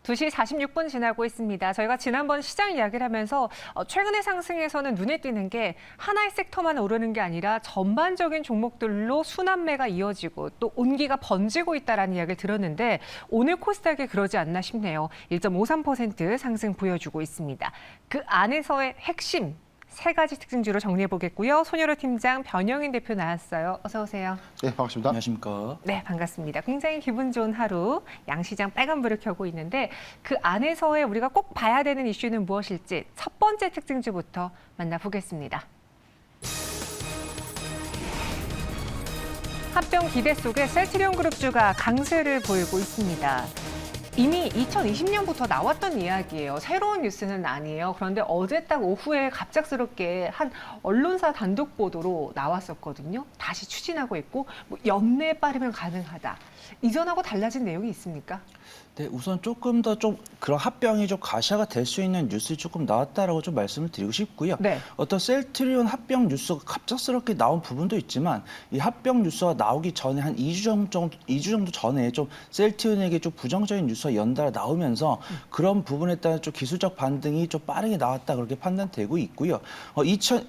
2시 46분 지나고 있습니다. 저희가 지난번 시장 이야기를 하면서 최근의 상승에서는 눈에 띄는 게 하나의 섹터만 오르는 게 아니라 전반적인 종목들로 순환매가 이어지고 또 온기가 번지고 있다는 이야기를 들었는데 오늘 코스닥이 그러지 않나 싶네요. 1.53% 상승 보여주고 있습니다. 그 안에서의 핵심 세 가지 특징주로 정리해 보겠고요. 손여로 팀장, 변영인 대표 나왔어요. 어서 오세요. 네, 반갑습니다. 안녕하십니까. 네, 반갑습니다. 굉장히 기분 좋은 하루, 양시장 빨간불을 켜고 있는데 그 안에서의 우리가 꼭 봐야 되는 이슈는 무엇일지 첫 번째 특징주부터 만나보겠습니다. 합병 기대 속에 셀트리온 그룹주가 강세를 보이고 있습니다. 이미 2020년부터 나왔던 이야기예요. 새로운 뉴스는 아니에요. 그런데 어제 딱 오후에 갑작스럽게 한 언론사 단독 보도로 나왔었거든요. 다시 추진하고 있고 뭐 연내에 빠르면 가능하다. 이전하고 달라진 내용이 있습니까? 네, 우선 조금 더 그런 합병이 좀 가시화가 될 수 있는 뉴스가 조금 나왔다라고 좀 말씀을 드리고 싶고요. 네. 어떤 셀트리온 합병 뉴스가 갑작스럽게 나온 부분도 있지만 이 합병 뉴스가 나오기 전에 한 2주 정도 전에 좀 셀트리온에게 좀 부정적인 뉴스가 연달아 나오면서 그런 부분에 따른 좀 기술적 반등이 좀 빠르게 나왔다 그렇게 판단되고 있고요.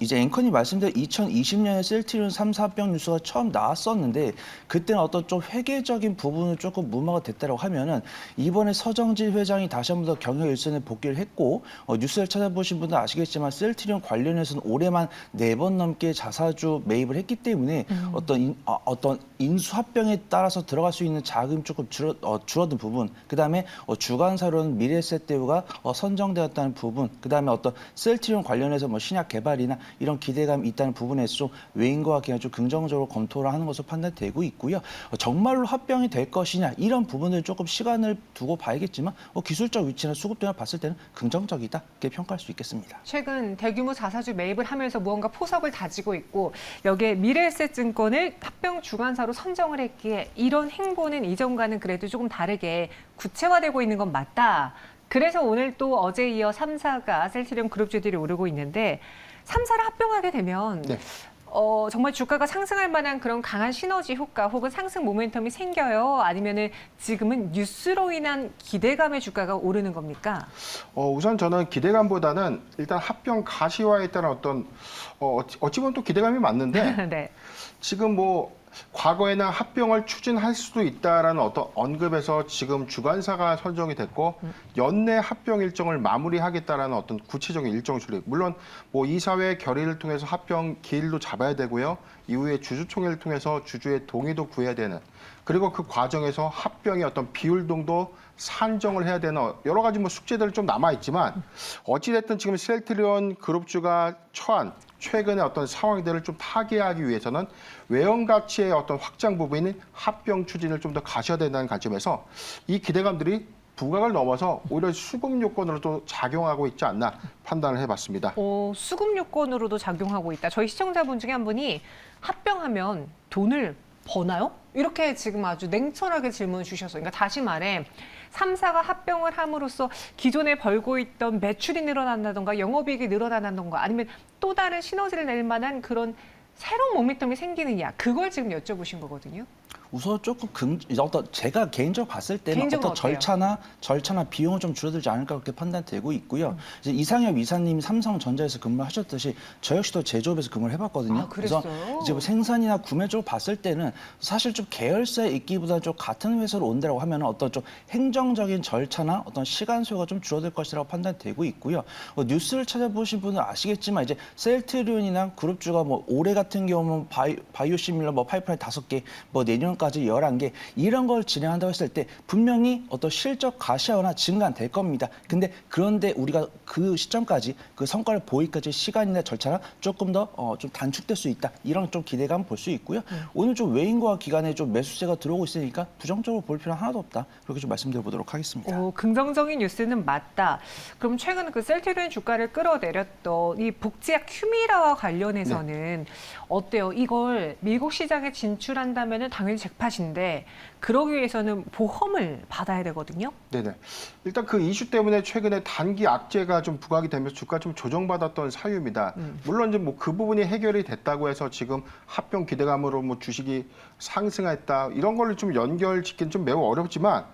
이제 앵커님 말씀대로 2020년에 셀트리온 3사 합병 뉴스가 처음 나왔었는데 그때는 어떤 좀 회계적인 부분은 조금 무마가 됐다고 하면은 이번에 서정진 회장이 다시 한 번 더 경영 일선에 복귀를 했고 뉴스를 찾아보신 분들 아시겠지만 셀트리온 관련해서는 올해만 4번 넘게 자사주 매입을 했기 때문에 어떤 인수 합병에 따라서 들어갈 수 있는 자금이 조금 줄어든 부분, 그다음에 주관사로는 미래에셋대우가 선정되었다는 부분, 그다음에 어떤 셀트리온 관련해서 뭐 신약 개발이나 이런 기대감이 있다는 부분에서 좀 외인과 그냥 좀 긍정적으로 검토를 하는 것으로 판단되고 있고요. 정말로 합병이 될 것이냐 이런 부분을 조금 시간을 두고 봐야겠지만 기술적 위치나 수급 등을 봤을 때는 긍정적이다 이렇게 평가할 수 있겠습니다. 최근 대규모 자사주 매입을 하면서 무언가 포석을 다지고 있고 여기에 미래에셋증권을 합병 주관사로 선정을 했기에 이런 행보는 이전과는 그래도 조금 다르게 구체화되고 있는 건 맞다. 그래서 오늘 또 어제 이어 3사가 셀트리온 그룹주들이 오르고 있는데 3사를 합병하게 되면 네. 정말 주가가 상승할 만한 그런 강한 시너지 효과 혹은 상승 모멘텀이 생겨요? 아니면은 지금은 뉴스로 인한 기대감의 주가가 오르는 겁니까? 우선 저는 기대감보다는 일단 합병 가시화에 따른 어떤 어찌 보면 또 기대감이 맞는데 네. 지금 뭐 과거에는 합병을 추진할 수도 있다라는 어떤 언급에서 지금 주관사가 선정이 됐고 연내 합병 일정을 마무리하겠다라는 어떤 구체적인 일정 수립. 물론 뭐 이사회 결의를 통해서 합병 기일도 잡아야 되고요. 이후에 주주총회를 통해서 주주의 동의도 구해야 되는. 그리고 그 과정에서 합병의 어떤 비율 등도 산정을 해야 되는 여러 가지 뭐 숙제들이 좀 남아 있지만 어찌됐든 지금 셀트리온 그룹주가 처한 최근의 어떤 상황들을 좀 타개하기 위해서는 외형 가치의 어떤 확장 부분인 합병 추진을 좀 더 가셔야 된다는 관점에서 이 기대감들이 부각을 넘어서 오히려 수급 요건으로 또 작용하고 있지 않나 판단을 해봤습니다. 수급 요건으로도 작용하고 있다. 저희 시청자분 중에 한 분이 합병하면 돈을 버나요? 이렇게 지금 아주 냉철하게 질문을 주셨어요. 그러니까 다시 말해 3사가 합병을 함으로써 기존에 벌고 있던 매출이 늘어난다던가 영업이익이 늘어난다던가 아니면 또 다른 시너지를 낼 만한 그런 새로운 모멘텀이 생기느냐 그걸 지금 여쭤보신 거거든요. 우선 조금 제가 개인적으로 봤을 때는 개인적으로 어떤 절차나 비용은 좀 줄어들지 않을까 그렇게 판단되고 있고요. 이제 이상엽 이사님이 삼성전자에서 근무하셨듯이 저 역시도 제조업에서 근무를 해봤거든요. 아, 그랬어요? 그래서 이제 뭐 생산이나 구매 쪽으로 봤을 때는 사실 좀 계열사에 있기보다 좀 같은 회사로 온다라고 하면 어떤 좀 행정적인 절차나 어떤 시간 소요가 좀 줄어들 것이라고 판단되고 있고요. 뉴스를 찾아보신 분은 아시겠지만 이제 셀트리온이나 그룹주가 뭐 올해 같은 경우는 바이오시밀러 뭐 파이프라인 5개, 뭐 내년까지 11개 이런 걸 진행한다고 했을 때 분명히 어떤 실적 가시화나 증가는 될 겁니다. 그런데 우리가 그 시점까지 그 성과를 보이기까지 시간이나 절차나 조금 더 좀 단축될 수 있다. 이런 좀 기대감 볼 수 있고요. 오늘 좀 외인과 기관에 좀 매수세가 들어오고 있으니까 부정적으로 볼 필요는 하나도 없다. 그렇게 좀 말씀드려 보도록 하겠습니다. 긍정적인 뉴스는 맞다. 그럼 최근 그 셀트리온 주가를 끌어내렸던 이 복제약 휴미라와 관련해서는 어때요? 이걸 미국 시장에 진출한다면은 당연히 잭팟인데 그러기 위해서는 보험을 받아야 되거든요. 네네. 일단 그 이슈 때문에 최근에 단기 악재가 좀 부각이 되면서 주가 좀 조정받았던 사유입니다. 물론 이제 뭐 그 부분이 해결이 됐다고 해서 지금 합병 기대감으로 뭐 주식이 상승했다 이런 걸로 좀 연결짓기는 좀 매우 어렵지만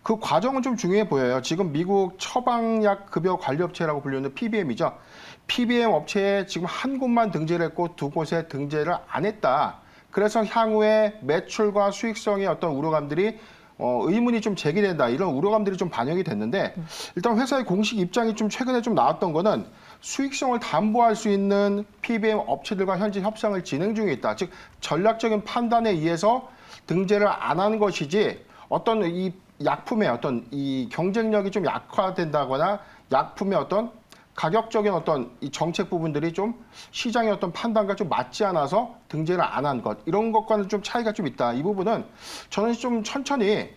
그 과정은 좀 중요해 보여요. 지금 미국 처방약 급여 관리업체라고 불리는 PBM이죠. PBM 업체에 지금 한 곳만 등재를 했고 두 곳에 등재를 안 했다. 그래서 향후에 매출과 수익성의 어떤 우려감들이 의문이 좀 제기된다. 이런 우려감들이 좀 반영이 됐는데 일단 회사의 공식 입장이 좀 최근에 좀 나왔던 거는 수익성을 담보할 수 있는 PBM 업체들과 현재 협상을 진행 중에 있다. 즉 전략적인 판단에 의해서 등재를 안 하는 것이지 어떤 이 약품의 어떤 이 경쟁력이 좀 약화된다거나 약품의 어떤 가격적인 어떤 이 정책 부분들이 좀 시장의 어떤 판단과 좀 맞지 않아서 등재를 안 한 것 이런 것과는 좀 차이가 좀 있다. 이 부분은 저는 좀 천천히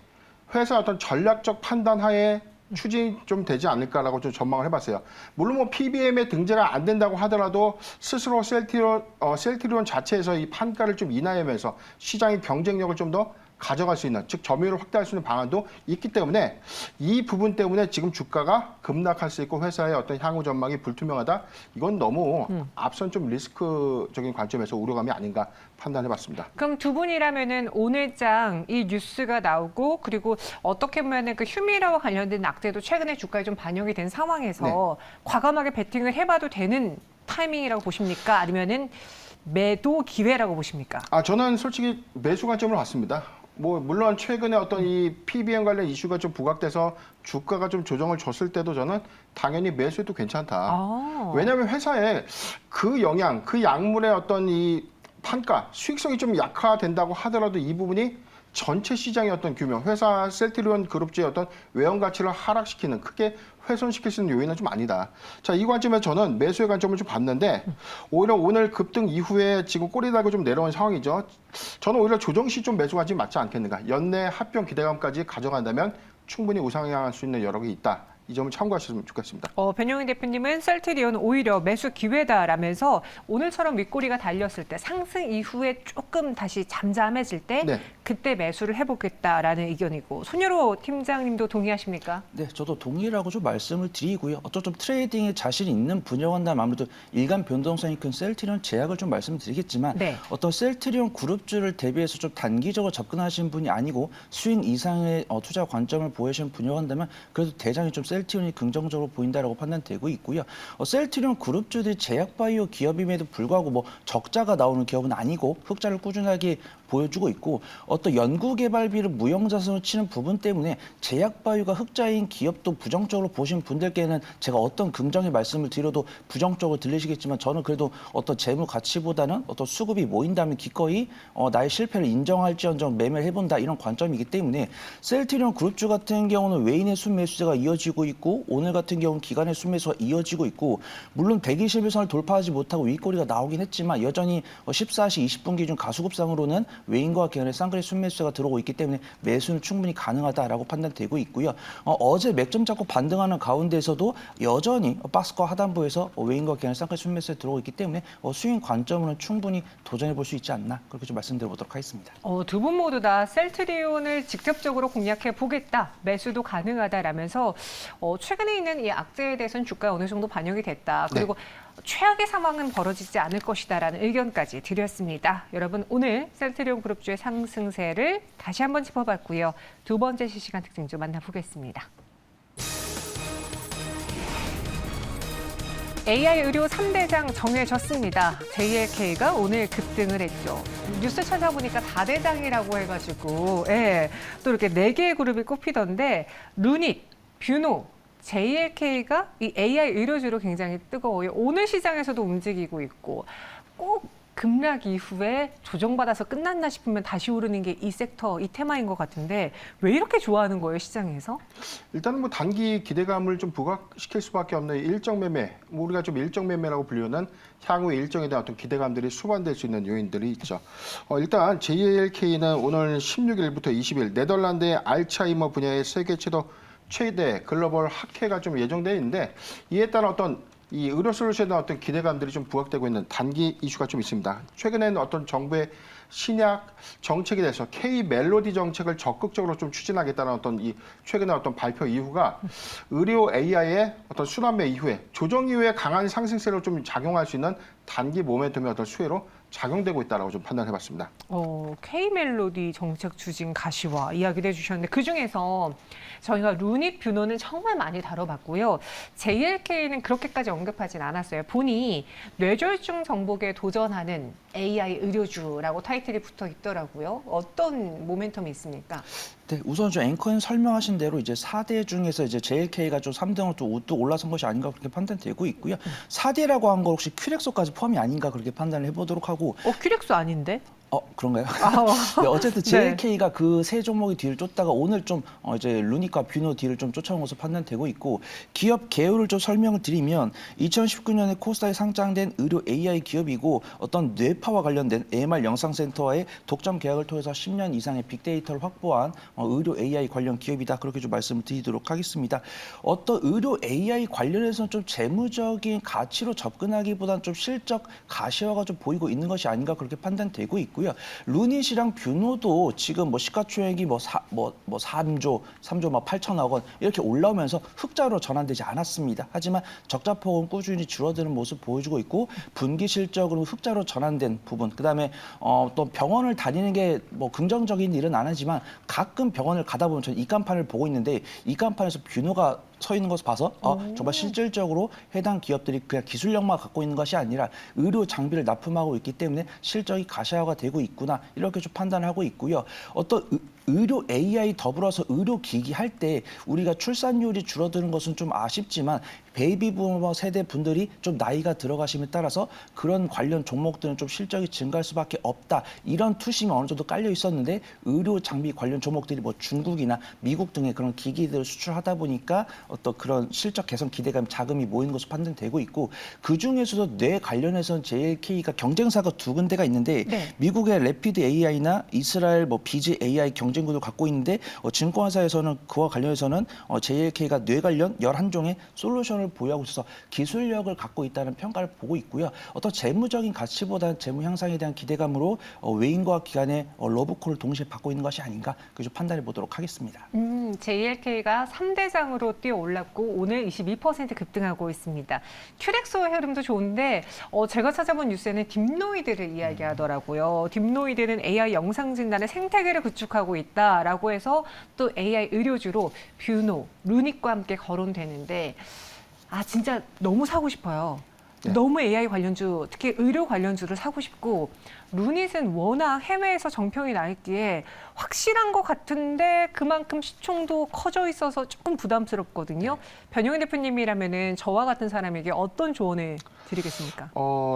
회사 어떤 전략적 판단 하에 추진이 좀 되지 않을까라고 좀 전망을 해봤어요. 물론 뭐 PBM에 등재가 안 된다고 하더라도 스스로 셀트리온 자체에서 이 판가를 좀 인하하면서 시장의 경쟁력을 좀 더 가져갈 수 있는, 즉 점유율을 확대할 수 있는 방안도 있기 때문에 이 부분 때문에 지금 주가가 급락할 수 있고 회사의 어떤 향후 전망이 불투명하다. 이건 너무 앞선 좀 리스크적인 관점에서 우려감이 아닌가 판단해봤습니다. 그럼 두 분이라면은 오늘장 이 뉴스가 나오고 그리고 어떻게 보면은 그 휴미라와 관련된 악재도 최근에 주가에 좀 반영이 된 상황에서 과감하게 베팅을 해봐도 되는 타이밍이라고 보십니까? 아니면은 매도 기회라고 보십니까? 저는 솔직히 매수 관점으로 봤습니다. 뭐 물론 최근에 어떤 이 PBM 관련 이슈가 좀 부각돼서 주가가 좀 조정을 줬을 때도 저는 당연히 매수해도 괜찮다. 왜냐하면 회사에 그 영향, 그 약물의 어떤 이 판가, 수익성이 좀 약화된다고 하더라도 이 부분이 전체 시장의 어떤 규모, 회사 셀트리온 그룹주의 어떤 외형 가치를 하락시키는 크게 훼손시킬 수 있는 요인은 좀 아니다. 자, 이 관점에서 저는 매수의 관점을 좀 봤는데 오히려 오늘 급등 이후에 지금 꼬리 달고 좀 내려온 상황이죠. 저는 오히려 조정 시 좀 매수 관점이 맞지 않겠는가. 연내 합병 기대감까지 가져간다면 충분히 우상향할 수 있는 여력이 있다. 이 점을 참고하셨으면 좋겠습니다. 변용인 대표님은 셀트리온 오히려 매수 기회다라면서 오늘처럼 윗꼬리가 달렸을 때 상승 이후에 조금 다시 잠잠해질 때 그때 매수를 해보겠다라는 의견이고 손유로 팀장님도 동의하십니까? 네, 저도 동의라고 좀 말씀을 드리고요. 어떤 좀 트레이딩에 자신이 있는 분야한다면 아무래도 일간 변동성이 큰 셀트리온 제약을 좀 말씀드리겠지만 어떤 셀트리온 그룹주를 대비해서 좀 단기적으로 접근하신 분이 아니고 수익 이상의 투자 관점을 보이시는 분야한다면 그래도 대장이 좀 셀트리온이 긍정적으로 보인다라고 판단되고 있고요. 셀트리온 그룹주들이 제약바이오 기업임에도 불구하고 뭐 적자가 나오는 기업은 아니고 흑자를 꾸준하게 보여주고 있고 어떤 연구개발비를 무형자산으로 치는 부분 때문에 제약바이오가 흑자인 기업도 부정적으로 보신 분들께는 제가 어떤 긍정의 말씀을 드려도 부정적으로 들리시겠지만 저는 그래도 어떤 재무 가치보다는 어떤 수급이 모인다면 기꺼이 나의 실패를 인정할지언정 매매를 해본다 이런 관점이기 때문에 셀트리온 그룹주 같은 경우는 외인의 순매수세가 이어지고 있고 오늘 같은 경우는 기관의 순매수가 이어지고 있고 물론 121선을 돌파하지 못하고 윗꼬리가 나오긴 했지만 여전히 14시 20분 기준 가수급상으로는 외인과 기관의 쌍거래 순매수세가 들어오고 있기 때문에 매수는 충분히 가능하다라고 판단되고 있고요. 어제 맥점 잡고 반등하는 가운데에서도 여전히 박스권 하단부에서 외인과 기관의 쌍거래 순매수세 들어오고 있기 때문에 수익 관점으로는 충분히 도전해 볼 수 있지 않나 그렇게 좀 말씀드려보도록 하겠습니다. 두 분 모두 다 셀트리온을 직접적으로 공략해 보겠다, 매수도 가능하다라면서 최근에 있는 이 악재에 대해서는 주가에 어느 정도 반영이 됐다. 그리고 최악의 상황은 벌어지지 않을 것이다라는 의견까지 드렸습니다. 여러분 오늘 셀트리온 그룹주의 상승세를 다시 한번 짚어봤고요. 두 번째 실시간 특징 좀 만나보겠습니다. AI 의료 3대장 정해졌습니다. JLK가 오늘 급등을 했죠. 뉴스 찾아보니까 4대장이라고 해가지고 또 이렇게 4개의 그룹이 꼽히던데 루닛, 뷰노, JLK가 이 AI 의료주로 굉장히 뜨거워요. 오늘 시장에서도 움직이고 있고 꼭 급락 이후에 조정받아서 끝났나 싶으면 다시 오르는 게 이 섹터, 이 테마인 것 같은데 왜 이렇게 좋아하는 거예요, 시장에서? 일단은 뭐 단기 기대감을 좀 부각시킬 수밖에 없는 일정 매매, 뭐 우리가 좀 일정 매매라고 불리는 향후 일정에 대한 어떤 기대감들이 수반될 수 있는 요인들이 있죠. 일단 JLK는 오늘 16일부터 20일 네덜란드의 알츠하이머 분야의 세계 최대 글로벌 학회가 좀 예정되어 있는데 이에 따른 어떤 이 의료 솔루션에 대한 어떤 기대감들이 좀 부각되고 있는 단기 이슈가 좀 있습니다. 최근에는 어떤 정부의 신약 정책에 대해서 K 멜로디 정책을 적극적으로 좀 추진하겠다는 어떤 이 최근의 어떤 발표 이후가 의료 AI의 어떤 순환매 이후에 조정 이후에 강한 상승세로 좀 작용할 수 있는 단기 모멘텀의 어떤 수혜로 작용되고 있다라고 좀 판단해봤습니다. K 멜로디 정책 추진 가시화 이야기를 해주셨는데 그 중에서 저희가 루닉 뷰노는 정말 많이 다뤄봤고요. JLK는 그렇게까지 언급하진 않았어요. 보니 뇌졸중 정복에 도전하는 AI 의료주라고 타이틀이 붙어 있더라고요. 어떤 모멘텀이 있습니까? 네, 우선 좀 앵커님 설명하신 대로 이제 4대 중에서 이제 JLK가 좀 3등으로 또 우뚝 올라선 것이 아닌가 그렇게 판단되고 있고요. 4대라고 한 거 혹시 큐렉소까지 포함이 아닌가 그렇게 판단을 해보도록 하고. 큐렉소 아닌데? 그런가요? 아, 네, 어쨌든 네. JLK가 그 세 종목의 뒤를 쫓다가 오늘 좀 이제 루닉과 뷰노 뒤를 좀 쫓아온 것으로 판단되고 있고 기업 개요를 좀 설명을 드리면 2019년에 코스닥에 상장된 의료 AI 기업이고 어떤 뇌파와 관련된 AMR 영상센터와의 독점 계약을 통해서 10년 이상의 빅데이터를 확보한 의료 AI 관련 기업이다 그렇게 좀 말씀을 드리도록 하겠습니다. 어떤 의료 AI 관련해서는 좀 재무적인 가치로 접근하기보다는 좀 실적 가시화가 좀 보이고 있는 것이 아닌가 그렇게 판단되고 있고. 루닛이랑 뷰노도 지금 뭐 시가총액이 3조 8천억 원 이렇게 올라오면서 흑자로 전환되지 않았습니다. 하지만 적자폭은 꾸준히 줄어드는 모습 보여주고 있고 분기 실적으로 흑자로 전환된 부분. 그다음에 또 병원을 다니는 게 뭐 긍정적인 일은 안 하지만 가끔 병원을 가다 보면 저는 이 간판을 보고 있는데 이 간판에서 뷰노가 서 있는 것을 봐서 정말 실질적으로 해당 기업들이 그냥 기술력만 갖고 있는 것이 아니라 의료 장비를 납품하고 있기 때문에 실적이 가시화가 되고 있구나 이렇게 좀 판단하고 있고요. 어떤 의료 AI 더불어서 의료 기기 할 때 우리가 출산율이 줄어드는 것은 좀 아쉽지만 베이비 부머 세대 분들이 좀 나이가 들어가심에 따라서 그런 관련 종목들은 좀 실적이 증가할 수밖에 없다. 이런 투심이 어느 정도 깔려 있었는데 의료 장비 관련 종목들이 뭐 중국이나 미국 등의 그런 기기들을 수출하다 보니까 어떤 그런 실적 개선 기대감 자금이 모이는 것으로 판단되고 있고 그 중에서도 뇌 관련해서는 JLK가 경쟁사가 두 군데가 있는데 네. 미국의 레피드 AI나 이스라엘 뭐 비즈 AI 경쟁구도 갖고 있는데 증권사에서는 그와 관련해서는 JLK가 뇌 관련 11종의 솔루션을 보유하고 있어서 기술력을 갖고 있다는 평가를 보고 있고요. 어떤 재무적인 가치보다는 재무 향상에 대한 기대감으로 외인과 기관의 러브콜을 동시에 받고 있는 것이 아닌가 그래서 판단해 보도록 하겠습니다. JLK가 3대장으로 뛰어 올랐고 오늘 22% 급등하고 있습니다. 큐렉소의 흐름도 좋은데 제가 찾아본 뉴스에는 딥노이드를 이야기하더라고요. 딥노이드는 AI 영상 진단의 생태계를 구축하고 있다라고 해서 또 AI 의료주로 뷰노, 루닉과 함께 거론되는데 진짜 너무 사고 싶어요. 네. 너무 AI 관련주, 특히 의료 관련주를 사고 싶고 루닛은 워낙 해외에서 정평이 나 있기에 확실한 것 같은데 그만큼 시총도 커져 있어서 조금 부담스럽거든요. 변영희 대표님이라면은 저와 같은 사람에게 어떤 조언을 드리겠습니까?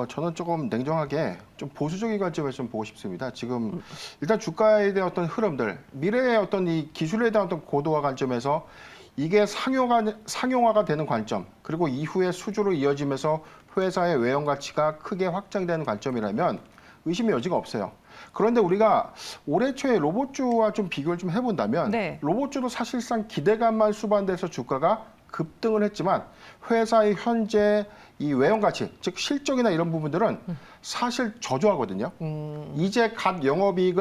저는 조금 냉정하게 좀 보수적인 관점에서 좀 보고 싶습니다. 지금 일단 주가에 대한 어떤 흐름들, 미래의 어떤 이 기술에 대한 어떤 고도화 관점에서 이게 상용화가 되는 관점, 그리고 이후에 수주로 이어지면서 회사의 외형 가치가 크게 확장되는 관점이라면 의심의 여지가 없어요. 그런데 우리가 올해 초에 로봇주와 좀 비교를 좀 해본다면 네. 로봇주도 사실상 기대감만 수반돼서 주가가 급등을 했지만 회사의 현재 이 외형 가치, 즉 실적이나 이런 부분들은 사실 저조하거든요. 이제 갓 영업이익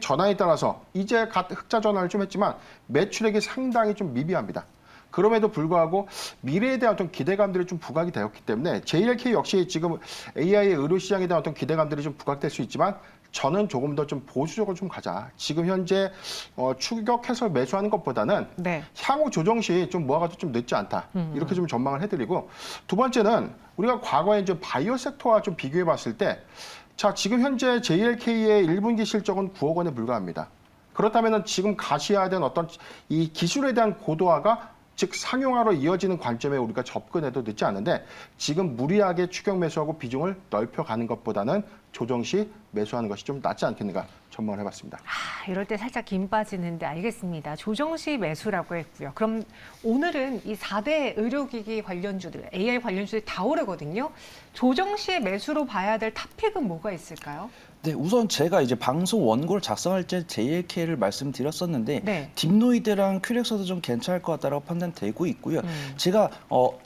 전환에 따라서 이제 갓 흑자 전환을 좀 했지만 매출액이 상당히 좀 미비합니다. 그럼에도 불구하고 미래에 대한 어떤 기대감들이 좀 부각이 되었기 때문에 JLK 역시 지금 AI의 의료 시장에 대한 어떤 기대감들이 좀 부각될 수 있지만 저는 조금 더 좀 보수적으로 좀 가자. 지금 현재 추격해서 매수하는 것보다는 네. 향후 조정 시 좀 모아가도 좀 늦지 않다. 이렇게 좀 전망을 해드리고 두 번째는 우리가 과거에 이제 바이오 섹터와 좀 비교해봤을 때 자, 지금 현재 JLK의 1분기 실적은 9억 원에 불과합니다. 그렇다면 지금 가시해야 되는 어떤 이 기술에 대한 고도화가 즉 상용화로 이어지는 관점에 우리가 접근해도 늦지 않은데 지금 무리하게 추격 매수하고 비중을 넓혀가는 것보다는 조정 시 매수하는 것이 좀 낫지 않겠는가 전망을 해봤습니다. 이럴 때 살짝 김 빠지는데 알겠습니다. 조정시 매수라고 했고요. 그럼 오늘은 이 4대 의료기기 관련주들, AI 관련주들이 다 오르거든요. 조정시의 매수로 봐야 될 탑픽은 뭐가 있을까요? 네, 우선 제가 이제 방송 원고를 작성할 때 JLK를 말씀드렸었는데 네. 딥노이드랑 큐렉서도 좀 괜찮을 것 같다라고 판단되고 있고요. 제가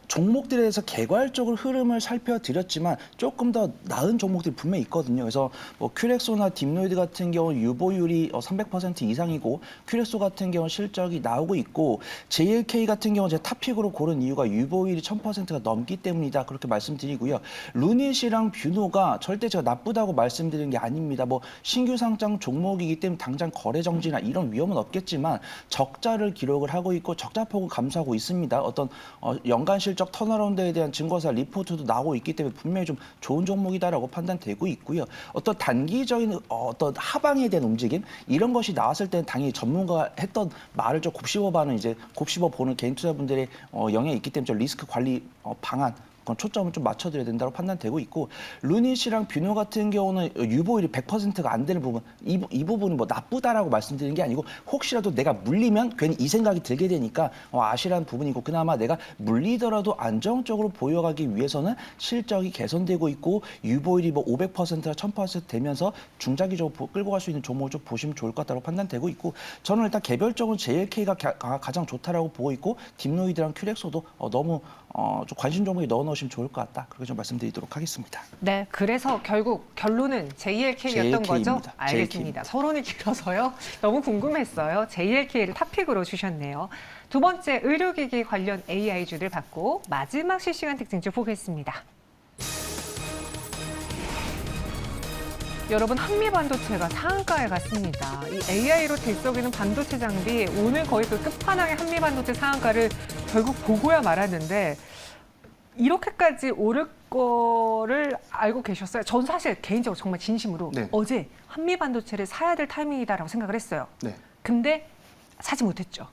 종목들에 대해서 개괄적으로 흐름을 살펴드렸지만 조금 더 나은 종목들이 분명히 있거든요. 그래서 뭐 큐렉소나 딥노이드 같은 경우는 유보율이 300% 이상이고 큐렉소 같은 경우는 실적이 나오고 있고 JLK 같은 경우는 제가 탑픽으로 고른 이유가 유보율이 1000%가 넘기 때문이다. 그렇게 말씀드리고요. 루닛이랑 뷰노가 절대 제가 나쁘다고 말씀드리는 게 아닙니다. 뭐 신규 상장 종목이기 때문에 당장 거래 정지나 이런 위험은 없겠지만 적자를 기록을 하고 있고 적자폭을 감소하고 있습니다. 어떤 연간 실적 턴어라운드에 대한 증거사 리포트도 나오고 있기 때문에 분명히 좀 좋은 종목이다라고 판단되고 있고요. 어떤 단기적인 어떤 하방에 대한 움직임 이런 것이 나왔을 때는 당연히 전문가가 했던 말을 좀 곱씹어보는 이제 곱씹어보는 개인 투자분들의 영향이 있기 때문에 좀 리스크 관리 방안 그건 초점을 좀 맞춰드려야 된다고 판단되고 있고 루닛이랑 뷰노 같은 경우는 유보율이 100%가 안 되는 부분 이 부분은 뭐 나쁘다라고 말씀드리는 게 아니고 혹시라도 내가 물리면 괜히 이 생각이 들게 되니까 아시라는 부분이고 그나마 내가 물리더라도 안정적으로 보여가기 위해서는 실적이 개선되고 있고 유보율이 뭐 500%나 1000% 되면서 중장기적으로 끌고 갈 수 있는 종목을 좀 보시면 좋을 것 같다고 판단되고 있고 저는 일단 개별적으로 JLK가 가장 좋다라고 보고 있고 딥노이드랑 큐렉소도 너무 좀 관심 종목에 넣어놓으시면 좋을 것 같다. 그렇게 좀 말씀드리도록 하겠습니다. 네, 그래서 결국 결론은 JLK였던 거죠? JLK입니다. 알겠습니다. 서론이 길어서요. 너무 궁금했어요. JLK를 탑픽으로 주셨네요. 두 번째 의료기기 관련 AI주들 받고 마지막 실시간 특징주 보겠습니다. 여러분 한미반도체가 상한가에 갔습니다. 이 AI로 들썩이는 반도체 장비 오늘 거의 그 끝판왕의 한미반도체 상한가를 결국 보고야 말았는데 이렇게까지 오를 거를 알고 계셨어요? 전 사실 개인적으로 정말 진심으로 네. 어제 한미반도체를 사야 될 타이밍이다라고 생각을 했어요. 네. 근데 사지 못했죠.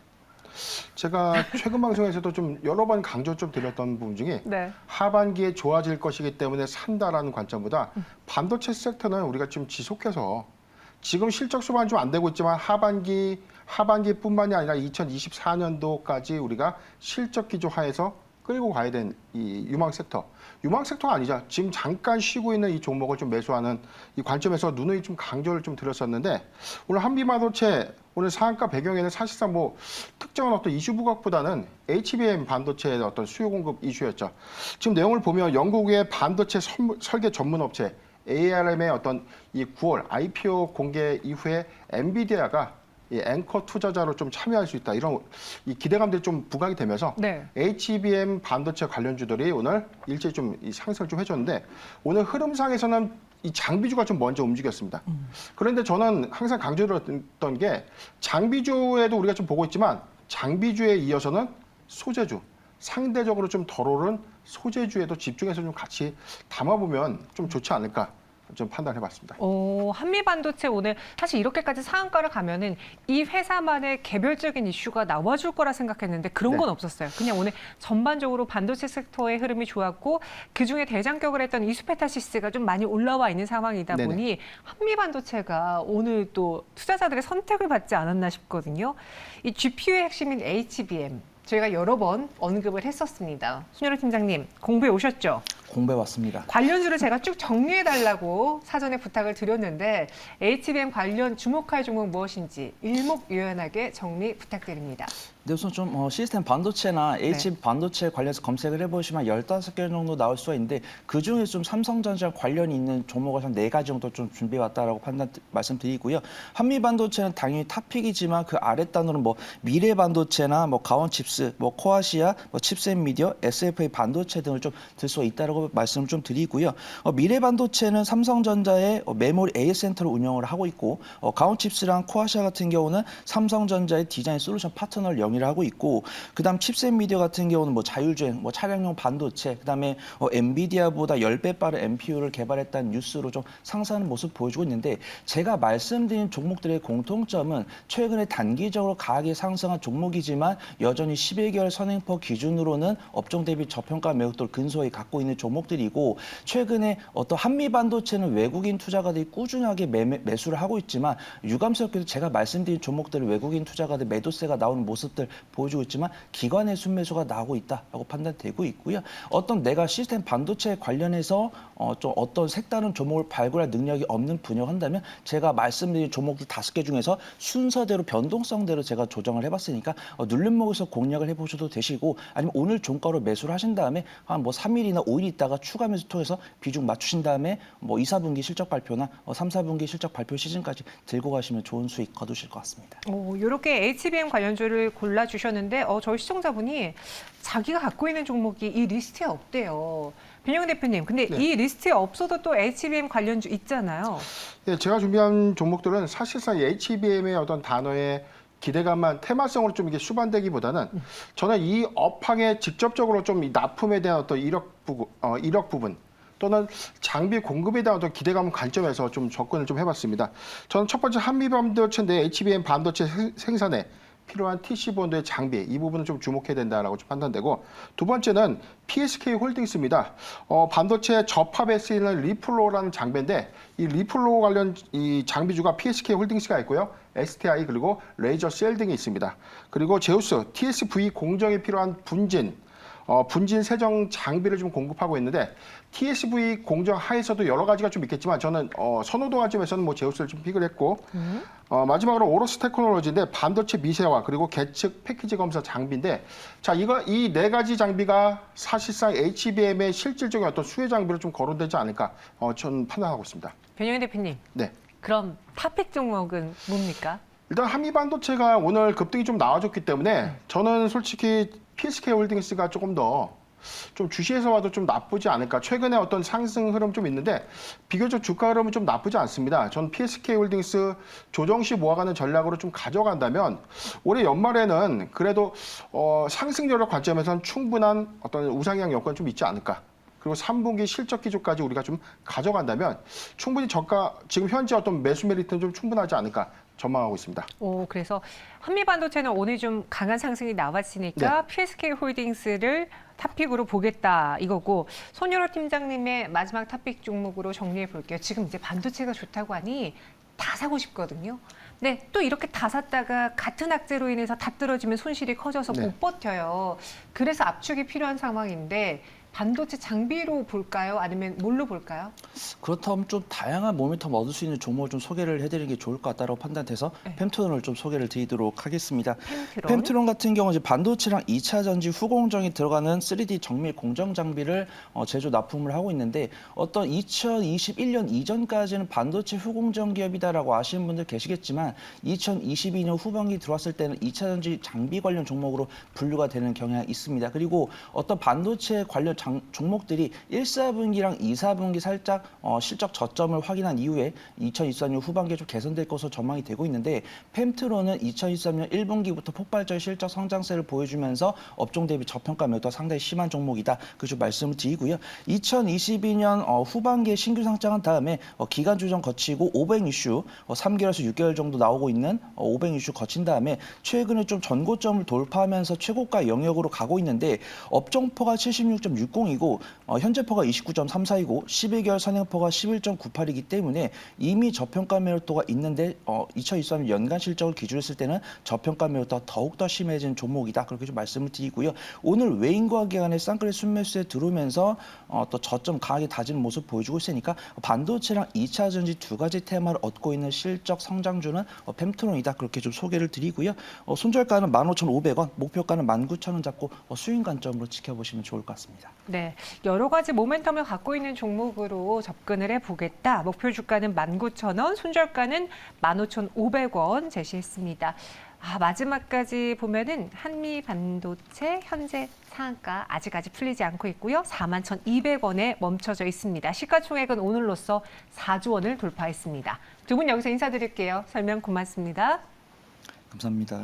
제가 최근 방송에서도 좀 여러 번 강조 좀 드렸던 부분 중에 네. 하반기에 좋아질 것이기 때문에 산다라는 관점보다 반도체 섹터는 우리가 좀 지속해서 지금 실적 수반은 좀 안 되고 있지만 하반기뿐만이 아니라 2024년도까지 우리가 실적 기조하에서 끌고 가야 되는 이 유망 섹터가 아니죠. 지금 잠깐 쉬고 있는 이 종목을 좀 매수하는 이 관점에서 누누이 좀 강조를 좀 드렸었는데 오늘 한미반도체 오늘 상한가 배경에는 사실상 뭐 특정한 어떤 이슈 부각보다는 HBM 반도체의 어떤 수요 공급 이슈였죠. 지금 내용을 보면 영국의 반도체 설계 전문 업체 ARM의 어떤 이 9월 IPO 공개 이후에 엔비디아가 이 앵커 투자자로 좀 참여할 수 있다 이런 이 기대감들이 좀 부각이 되면서 네. HBM 반도체 관련주들이 오늘 일제히 좀 이 상승을 좀 해줬는데 오늘 흐름상에서는 이 장비주가 좀 먼저 움직였습니다. 그런데 저는 항상 강조드렸던 게 장비주에도 우리가 좀 보고 있지만 장비주에 이어서는 소재주 상대적으로 좀 덜 오른 소재주에도 집중해서 좀 같이 담아보면 좀 좋지 않을까. 좀 판단해봤습니다. 한미반도체 오늘 사실 이렇게까지 상한가를 가면은 이 회사만의 개별적인 이슈가 나와줄 거라 생각했는데 그런 건 없었어요. 그냥 오늘 전반적으로 반도체 섹터의 흐름이 좋았고 그중에 대장격을 했던 이수페타시스가 좀 많이 올라와 있는 상황이다 네네. 보니 한미반도체가 오늘 또 투자자들의 선택을 받지 않았나 싶거든요. 이 GPU의 핵심인 HBM 저희가 여러 번 언급을 했었습니다. 손여로 팀장님 공부해 오셨죠? 공부해 왔습니다. 관련주를 제가 쭉 정리해달라고 사전에 부탁을 드렸는데 HBM 관련 주목할 종목 무엇인지 일목요연하게 정리 부탁드립니다. 네, 우선 좀 시스템 반도체나 HB 반도체 관련해서 검색을 해보시면 15개 정도 나올 수가 있는데 그중에 좀 삼성전자랑 관련이 있는 종목을 한 4가지 정도 좀 준비해왔다라고 말씀드리고요. 한미반도체는 당연히 탑픽이지만 그 아랫단으로는 뭐 미래반도체나 뭐 가온칩스, 뭐 코아시아, 뭐 칩셋미디어, SFA 반도체 등을 좀 들 수가 있다라고 말씀을 좀 드리고요. 미래반도체는 삼성전자의 메모리 AS 센터를 운영을 하고 있고 가온칩스랑 코아시아 같은 경우는 삼성전자의 디자인 솔루션 파트너를 영위를 하고 있고 그다음 칩셋 미디어 같은 경우는 뭐 자율주행, 뭐 차량용 반도체, 그다음에 엔비디아보다 10배 빠른 NPU를 개발했다는 뉴스로 좀 상승하는 모습 보여주고 있는데 제가 말씀드린 종목들의 공통점은 최근에 단기적으로 강하게 상승한 종목이지만 여전히 11개월 선행포 기준으로는 업종 대비 저평가 매력도를 근소히 갖고 있는 종목 종목들이고 최근에 어떤 한미 반도체는 외국인 투자가들이 꾸준하게 매수를 하고 있지만 유감스럽게도 제가 말씀드린 종목들 외국인 투자가들 매도세가 나오는 모습들 보여주고 있지만 기관의 순매수가 나오고 있다라고 판단되고 있고요. 어떤 내가 시스템 반도체 관련해서 좀 어떤 색다른 종목을 발굴할 능력이 없는 분야를 한다면 제가 말씀드린 종목들 5개 중에서 순서대로 변동성대로 제가 조정을 해봤으니까 눌림목에서 공략을 해보셔도 되시고 아니면 오늘 종가로 매수를 하신 다음에 한 뭐 3일이나 5일 있다가 추가 매수 통해서 비중 맞추신 다음에 뭐 2, 4분기 실적 발표나 3, 4분기 실적 발표 시즌까지 들고 가시면 좋은 수익 거두실 것 같습니다. 이렇게 HBM 관련주를 골라주셨는데 저희 시청자분이 자기가 갖고 있는 종목이 이 리스트에 없대요. 변형 대표님, 근데 네. 이 리스트에 없어도 또 HBM 관련주 있잖아요. 예, 제가 준비한 종목들은 사실상 이 HBM의 어떤 단어의 기대감만 테마성으로 좀 이게 수반되기보다는 저는 이 업황에 직접적으로 좀 이 납품에 대한 어떤 이력 부분 또는 장비 공급에 대한 어떤 기대감 관점에서 좀 접근을 좀 해봤습니다. 저는 첫 번째 한미 반도체인데 HBM 반도체 생산에 필요한 TC본드의 장비 이 부분은 좀 주목해야 된다라고 좀 판단되고 두 번째는 PSK 홀딩스입니다. 반도체 접합에 쓰이는 리플로라는 장비인데 이 리플로 관련 이 장비주가 PSK 홀딩스가 있고요. STI 그리고 레이저 셀 등이 있습니다. 그리고 제우스 TSV 공정에 필요한 분진 세정 장비를 좀 공급하고 있는데 TSV 공정 하에서도 여러 가지가 좀 있겠지만 저는 선호도 관점에서는 뭐 제우스를 좀 픽을 했고 마지막으로 오로스 테크놀로지인데 반도체 미세화 그리고 계측 패키지 검사 장비인데 자 이 네 가지 장비가 사실상 HBM의 실질적인 어떤 수혜 장비로 좀 거론되지 않을까 저는 판단하고 있습니다. 변형 대표님, 네. 그럼 탑픽 종목은 뭡니까? 일단 한미 반도체가 오늘 급등이 좀 나와줬기 때문에 저는 솔직히 PSK 홀딩스가 조금 더 좀 주시에서 봐도 좀 나쁘지 않을까. 최근에 어떤 상승 흐름 좀 있는데 비교적 주가 흐름은 좀 나쁘지 않습니다. 전 PSK 홀딩스 조정 시 모아가는 전략으로 좀 가져간다면 올해 연말에는 그래도 상승 여력 관점에서는 충분한 어떤 우상향 여건이 좀 있지 않을까. 그리고 3분기 실적 기조까지 우리가 좀 가져간다면 충분히 저가 지금 현재 어떤 매수 메리트는 좀 충분하지 않을까 전망하고 있습니다. 그래서 한미 반도체는 오늘 좀 강한 상승이 나왔으니까 네. PSK 홀딩스를 탑픽으로 보겠다 이거고 손유로 팀장님의 마지막 탑픽 종목으로 정리해 볼게요. 지금 이제 반도체가 좋다고 하니 다 사고 싶거든요. 네, 또 이렇게 다 샀다가 같은 악재로 인해서 다 떨어지면 손실이 커져서 네. 못 버텨요. 그래서 압축이 필요한 상황인데 반도체 장비로 볼까요? 아니면 뭘로 볼까요? 그렇다면 좀 다양한 모멘텀 얻을 수 있는 종목을 좀 소개를 해드리는 게 좋을 것 같다고 판단돼서 네. 펜트론을 좀 소개를 드리도록 하겠습니다. 펜트론. 펜트론 같은 경우 이제 반도체랑 2차 전지 후공정이 들어가는 3D 정밀 공정 장비를 제조 납품을 하고 있는데 어떤 2021년 이전까지는 반도체 후공정 기업이다라고 아시는 분들 계시겠지만 2022년 후반기 들어왔을 때는 2차 전지 장비 관련 종목으로 분류가 되는 경향이 있습니다. 그리고 어떤 반도체 관련 종목들이 1, 4분기랑 2, 4분기 살짝 실적 저점을 확인한 이후에 2024년 후반기에 좀 개선될 것으로 전망이 되고 있는데 펜트론은 2023년 1분기부터 폭발적인 실적 성장세를 보여주면서 업종 대비 저평가 매도가 상당히 심한 종목이다. 그렇게 말씀을 드리고요. 2022년 후반기에 신규 상장한 다음에 기간 조정 거치고 500 이슈 3개월에서 6개월 정도 나오고 있는 500 이슈 거친 다음에 최근에 좀 전고점을 돌파하면서 최고가 영역으로 가고 있는데 업종포가 76.60이고 현재포가 29.34이고 12개월 선행포가 11.98이기 때문에 이미 저평가 매도가 있는데 2023년 연간 실적을 기준했을 때는 저평가 매도가 더욱더 심해진 종목이다. 그렇게 좀 말씀을 드리고요. 오늘 외인과 기관의 쌍끌이 순매수에 들어오면서 또 저점 강하게 다지는 모습 보여주고 있으니까 반도체랑 2차 전지 두 가지 테마를 얻고 있는 실적 성장주는 펜트론이다. 그렇게 좀 소개를 드리고요. 손절가는 15,500원, 목표가는 19,000원 잡고 수익 관점으로 지켜보시면 좋을 것 같습니다. 네, 여러 가지 모멘텀을 갖고 있는 종목으로 접근을 해보겠다. 목표 주가는 19,000원, 손절가는 15,500원 제시했습니다. 마지막까지 보면은 한미 반도체 현재 상한가 아직 풀리지 않고 있고요. 41,200원에 멈춰져 있습니다. 시가총액은 오늘로써 4조 원을 돌파했습니다. 두 분 여기서 인사드릴게요. 설명 고맙습니다. 감사합니다.